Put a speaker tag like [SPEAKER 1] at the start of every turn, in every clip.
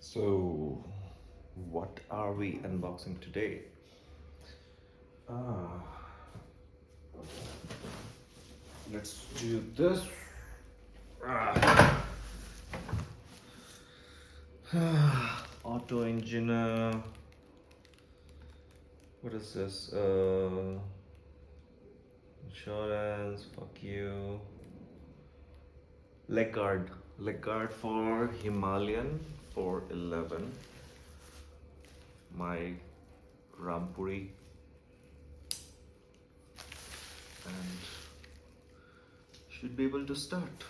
[SPEAKER 1] So, what are we unboxing today? Ah, let's do this. Ah. Auto Engina. What is this? Insurance. Fuck you. Leg guard for Himalayan 411. My Rampuri. And should be able to start.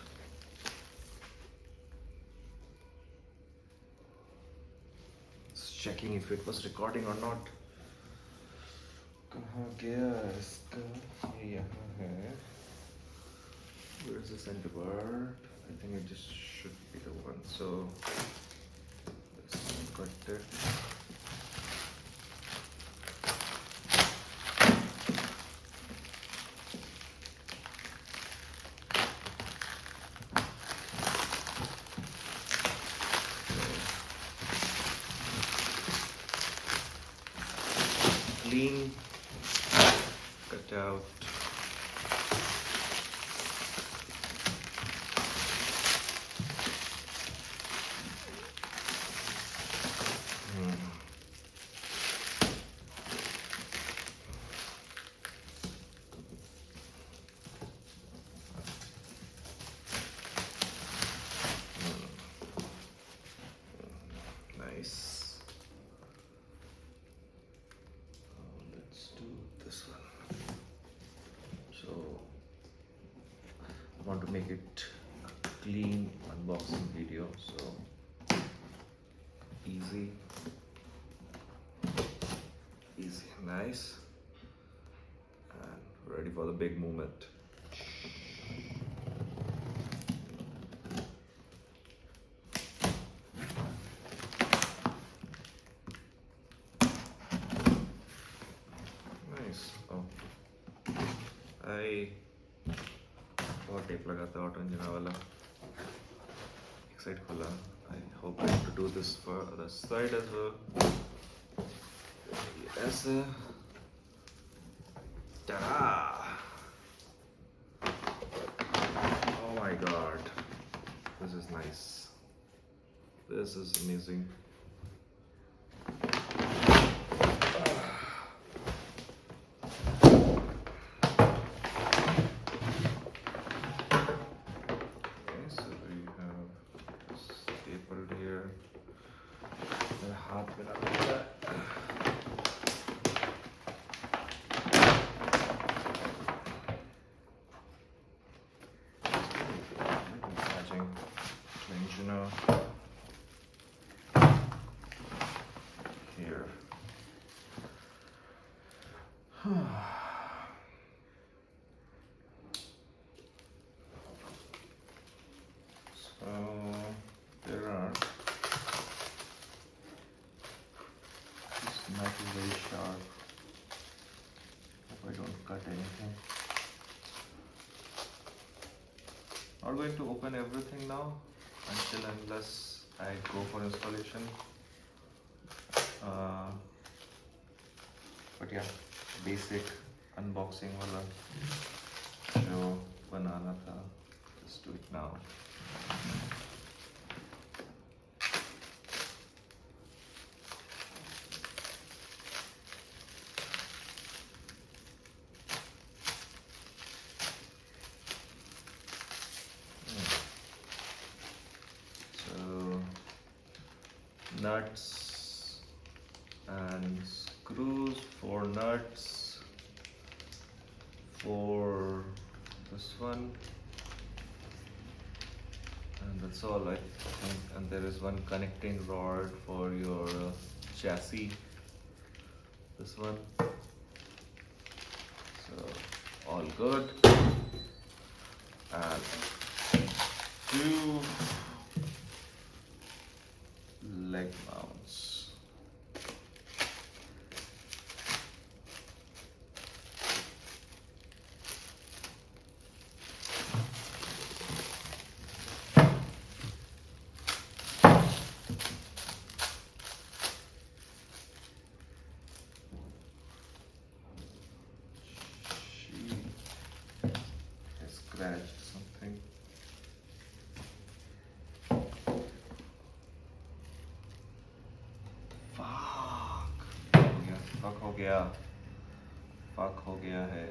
[SPEAKER 1] Just checking if it was recording or not. कहाँ गया इसका? ये यहाँ है. Where is the center part? I think it just should be the one. So let's cut it. Clean, cut out. Nice. Let's do this one. So I want to make it a clean unboxing video. So easy, nice, and ready for the big movement. Nice. Oh, I बहुत tape लगाता है auto इंजिना वाला. एक side खोला. I hope I have to do this for the side as well. Yes. Ta-da! Oh my god. This is nice. This is amazing. हाथ में लगा हुआ है. Attaching the engine here. So there are. This knife is very sharp. Hope I don't cut anything. Not going to open everything now unless I go for installation. But yeah, basic unboxing वाला जो बनाना था, just do it now. Nuts and screws, 4 nuts for this one, and that's all I think. And there is one connecting rod for your chassis, this one. So all good. And 2 leg mounts. scratched something. Fuck हो गया fuck हो गया है.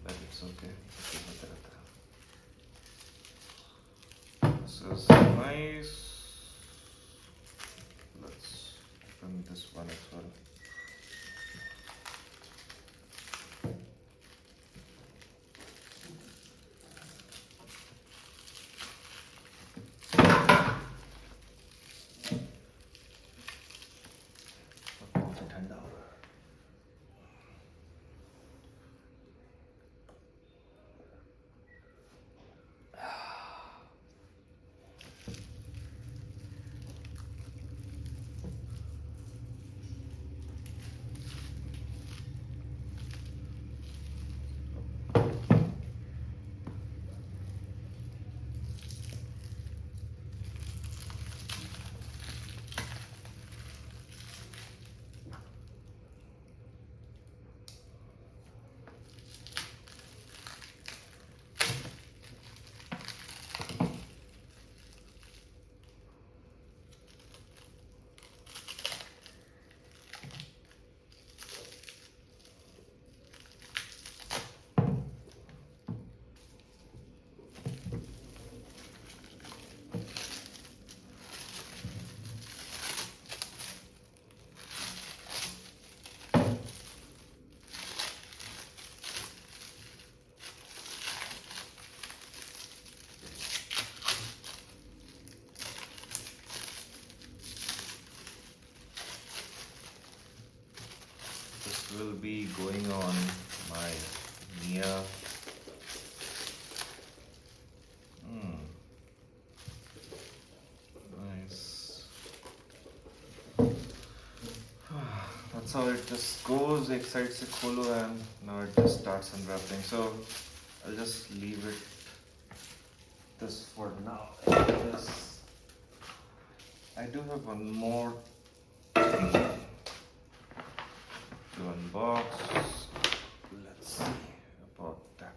[SPEAKER 1] But it's okay. This is nice. Let's open this one as well. Will be going on my Mia. Nice. That's how it just goes. एक side से खोलो and now it just starts unwrapping. So I'll just leave it this for now. I do have one more thing to unbox. Let's see about that